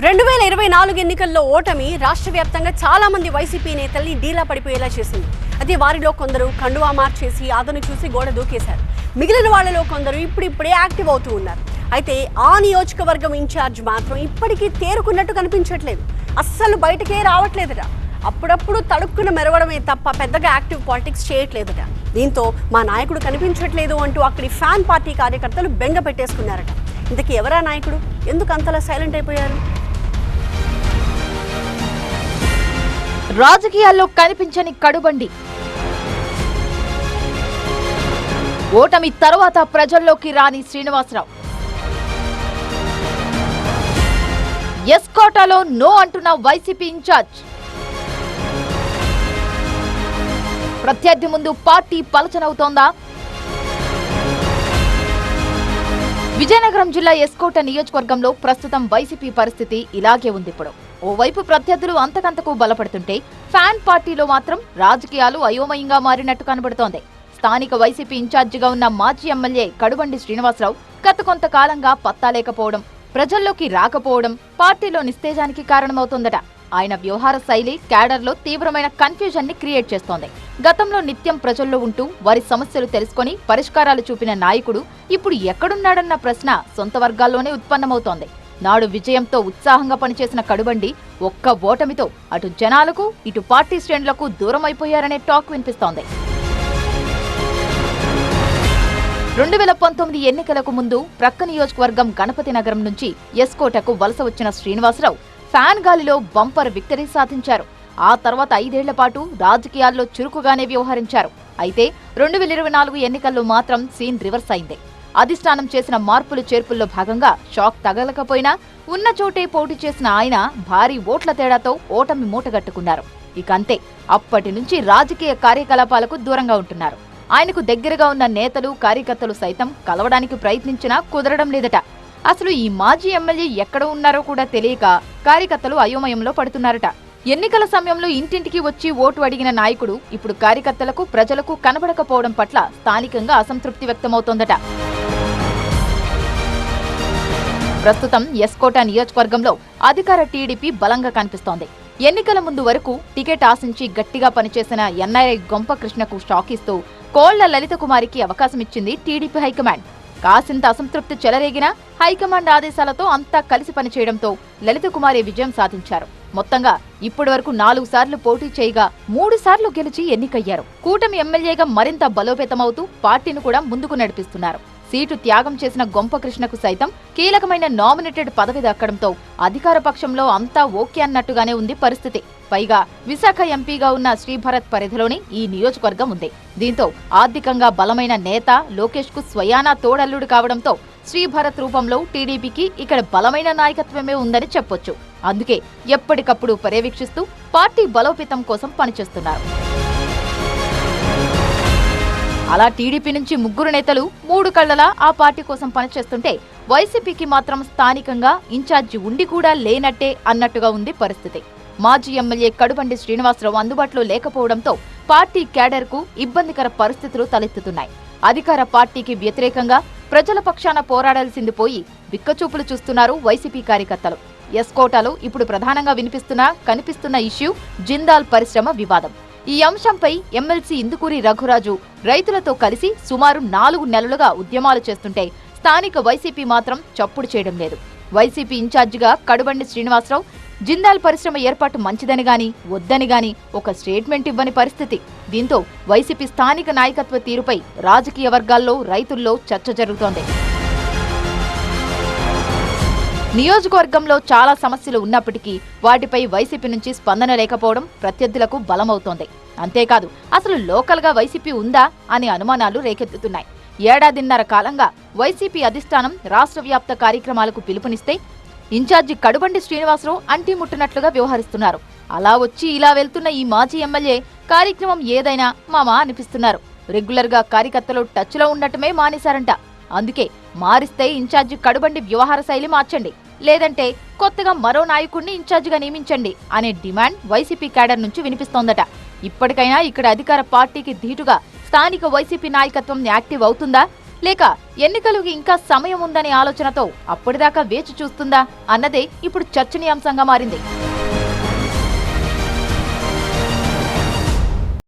2024 ఎన్నికల్లో ఓటమి రాష్ట్ర వ్యాప్తంగా చాలా మంది వైసీపీ నేతల్ని డీలా పడిపోయేలా చేసింది. అయితే వారిలో కొందరు కండువా మార్చేసి అతను చూసి గోడ దూకేశారు. మిగిలిన వాళ్ళలో కొందరు ఇప్పుడిప్పుడే యాక్టివ్ అవుతూ ఉన్నారు. అయితే ఆ నియోజకవర్గం ఇన్ఛార్జ్ మాత్రం ఇప్పటికీ తేరుకున్నట్టు కనిపించట్లేదు. అస్సలు బయటకే రావట్లేదట. అప్పుడప్పుడు తడుక్కున మెరవడమే తప్ప పెద్దగా యాక్టివ్ పాలిటిక్స్ చేయట్లేదట. దీంతో మా నాయకుడు కనిపించట్లేదు అంటూ అక్కడి ఫ్యాన్ పార్టీ కార్యకర్తలు బెంగ పెట్టేసుకున్నారట. ఇంతకీ ఎవరా నాయకుడు? ఎందుకు అంతలా సైలెంట్ అయిపోయారు? రాజకీయాల్లో కనిపించని కడుబండి. ఓటమి తర్వాత ప్రజల్లోకి రాని శ్రీనివాసరావు. ఎస్కోటాలో నో అంటున్న వైసీపీ ఇన్ఛార్జ్. ప్రత్యర్థి ముందు పార్టీ పలచనవుతోందా? విజయనగరం జిల్లా ఎస్కోట నియోజకవర్గంలో ప్రస్తుతం వైసీపీ పరిస్థితి ఇలాగే ఉంది. ఇప్పుడు ఓవైపు ప్రత్యర్థులు అంతకంతకు బలపడుతుంటే ఫ్యాన్ పార్టీలో మాత్రం రాజకీయాలు అయోమయంగా మారినట్టు కనబడుతోంది. స్థానిక వైసీపీ ఇన్ఛార్జిగా ఉన్న మాజీ ఎమ్మెల్యే కడుబండి శ్రీనివాసరావు గత కొంతకాలంగా పత్తా లేకపోవడం, ప్రజల్లోకి రాకపోవడం పార్టీలో నిస్తేజానికి కారణమవుతోందట. ఆయన వ్యవహార శైలి క్యాడర్లో తీవ్రమైన కన్ఫ్యూజన్ ని క్రియేట్ చేస్తోంది. గతంలో నిత్యం ప్రజల్లో ఉంటూ వారి సమస్యలు తెలుసుకొని పరిష్కారాలు చూపిన నాయకుడు ఇప్పుడు ఎక్కడున్నాడన్న ప్రశ్న సొంత వర్గాల్లోనే ఉత్పన్నమవుతోంది. నాడు విజయంతో ఉత్సాహంగా పనిచేసిన కడుబండి ఒక్క ఓటమితో అటు జనాలకు ఇటు పార్టీ శ్రేణులకు దూరం అయిపోయారనే టాక్ వినిపిస్తోంది. 2019 ఎన్నికలకు ముందు ప్రక్క నియోజకవర్గం గణపతి నగరం నుంచి ఎస్కోటకు వలస వచ్చిన శ్రీనివాసరావు ఫ్యాన్ గాలిలో బంపర్ విక్టరీ సాధించారు. ఆ తర్వాత 5 ఏళ్ల పాటు రాజకీయాల్లో చురుకుగానే వ్యవహరించారు. అయితే 2024 ఎన్నికల్లో మాత్రం సీన్ రివర్స్ అయింది. అధిష్టానం చేసిన మార్పులు చేర్పుల్లో భాగంగా షాక్ తగలకపోయినా ఉన్న చోటే పోటీ చేసిన ఆయన భారీ ఓట్ల తేడాతో ఓటమి మూటగట్టుకున్నారు. ఇక అంతే, అప్పటి నుంచి రాజకీయ కార్యకలాపాలకు దూరంగా ఉంటున్నారు. ఆయనకు దగ్గరగా ఉన్న నేతలు కార్యకర్తలు సైతం కలవడానికి ప్రయత్నించినా కుదరడం లేదట. అసలు ఈ మాజీ ఎమ్మెల్యే ఎక్కడ ఉన్నారో కూడా తెలియక కార్యకర్తలు అయోమయంలో పడుతున్నారట. ఎన్నికల సమయంలో ఇంటింటికి వచ్చి ఓటు అడిగిన నాయకుడు ఇప్పుడు కార్యకర్తలకు ప్రజలకు కనబడకపోవడం పట్ల స్థానికంగా అసంతృప్తి వ్యక్తమవుతోందట. ప్రస్తుతం ఎస్కోట నియోజకవర్గంలో అధికార టీడీపీ బలంగా కనిపిస్తోంది. ఎన్నికల ముందు వరకు టికెట్ ఆశించి గట్టిగా పనిచేసిన ఎన్ఐఐ గొంప కృష్ణకు షాక్ ఇస్తూ కోళ్ల లలిత కుమారికి అవకాశమిచ్చింది టీడీపీ హైకమాండ్. కాసింత అసంతృప్తి చెలరేగినా హైకమాండ్ ఆదేశాలతో అంతా కలిసి పనిచేయడంతో లలిత కుమారి విజయం సాధించారు. మొత్తంగా ఇప్పటి వరకు 4 సార్లు పోటీ చేయగా 3 సార్లు గెలిచి ఎన్నికయ్యారు. కూటమి ఎమ్మెల్యేగా మరింత బలోపేతమవుతూ పార్టీని కూడా ముందుకు నడిపిస్తున్నారు. సీటు త్యాగం చేసిన గొంప కృష్ణకు సైతం కీలకమైన నామినేటెడ్ పదవి దక్కడంతో అధికార పక్షంలో అంతా ఓకే అన్నట్టుగానే ఉంది పరిస్థితి. పైగా విశాఖ ఎంపీగా ఉన్న శ్రీభరత్ పరిధిలోని ఈ నియోజకవర్గం ఉంది. దీంతో ఆర్థికంగా బలమైన నేత లోకేష్ కు స్వయానా తోడల్లుడు కావడంతో శ్రీభరత్ రూపంలో టీడీపీకి ఇక్కడ బలమైన నాయకత్వమే ఉందని చెప్పొచ్చు. అందుకే ఎప్పటికప్పుడు పర్యవేక్షిస్తూ పార్టీ బలోపేతం కోసం పనిచేస్తున్నారు. అలా టీడీపీ నుంచి 3 నేతలు 3 కళ్లలా ఆ పార్టీ కోసం పనిచేస్తుంటే వైసీపీకి మాత్రం స్థానికంగా ఇన్ఛార్జి ఉండి కూడా లేనట్టే అన్నట్టుగా ఉంది పరిస్థితి. మాజీ ఎమ్మెల్యే కడుబండి శ్రీనివాసరావు అందుబాటులో లేకపోవడంతో పార్టీ క్యాడర్కు ఇబ్బందికర పరిస్థితులు తలెత్తుతున్నాయి. అధికార పార్టీకి వ్యతిరేకంగా ప్రజల పక్షాన పోరాడాల్సింది పోయి బిక్కచూపులు చూస్తున్నారు వైసీపీ కార్యకర్తలు. ఎస్కోటాలో ఇప్పుడు ప్రధానంగా కనిపిస్తున్న ఇష్యూ జిందాల్ పరిశ్రమ వివాదం. ఈ అంశంపై ఎమ్మెల్సీ ఇందుకూరి రఘురాజు రైతులతో కలిసి సుమారు 4 నెలలుగా ఉద్యమాలు చేస్తుంటే స్థానిక వైసీపీ మాత్రం చప్పుడు చేయడం లేదు. వైసీపీ ఇన్ఛార్జిగా కడుబండి శ్రీనివాసరావు జిందాల్ పరిశ్రమ ఏర్పాటు మంచిదని గాని వద్దని గాని ఒక స్టేట్మెంట్ ఇవ్వని పరిస్థితి. దీంతో వైసీపీ స్థానిక నాయకత్వ తీరుపై రాజకీయ వర్గాల్లో రైతుల్లో చర్చ జరుగుతోంది. నియోజకవర్గంలో చాలా సమస్యలు ఉన్నప్పటికీ వాటిపై వైసీపీ నుంచి స్పందన లేకపోవడం ప్రత్యర్థులకు బలమవుతోంది. అంతేకాదు అసలు లోకల్గా వైసీపీ ఉందా అనే అనుమానాలు రేకెత్తుతున్నాయి. 1.5 ఏళ్ల కాలంగా వైసీపీ అధిష్టానం రాష్ట్ర వ్యాప్త కార్యక్రమాలకు పిలుపునిస్తే ఇన్ఛార్జి కడుబండి శ్రీనివాసరావు అంటిముట్టినట్లుగా వ్యవహరిస్తున్నారు. అలా వచ్చి ఇలా వెళ్తున్న ఈ మాజీ ఎమ్మెల్యే కార్యక్రమం ఏదైనా మామా అనిపిస్తున్నారు. రెగ్యులర్ గా కార్యకర్తలు టచ్ లో ఉండటమే మానేశారంట. అందుకే మారిస్తే ఇన్ఛార్జి కడుబండి వ్యవహార శైలి మార్చండి, లేదంటే కొత్తగా మరో నాయకుడిని ఇన్ఛార్జిగా నియమించండి అనే డిమాండ్ వైసీపీ క్యాడర్ నుంచి వినిపిస్తోందట. ఇప్పటికైనా ఇక్కడ అధికార పార్టీకి ధీటుగా స్థానిక వైసీపీ నాయకత్వం యాక్టివ్ అవుతుందా, లేక ఎన్నికలకు ఇంకా సమయం ఉందనే ఆలోచనతో అప్పటిదాకా వేచి చూస్తుందా అన్నదే ఇప్పుడు చర్చనీయాంశంగా మారింది.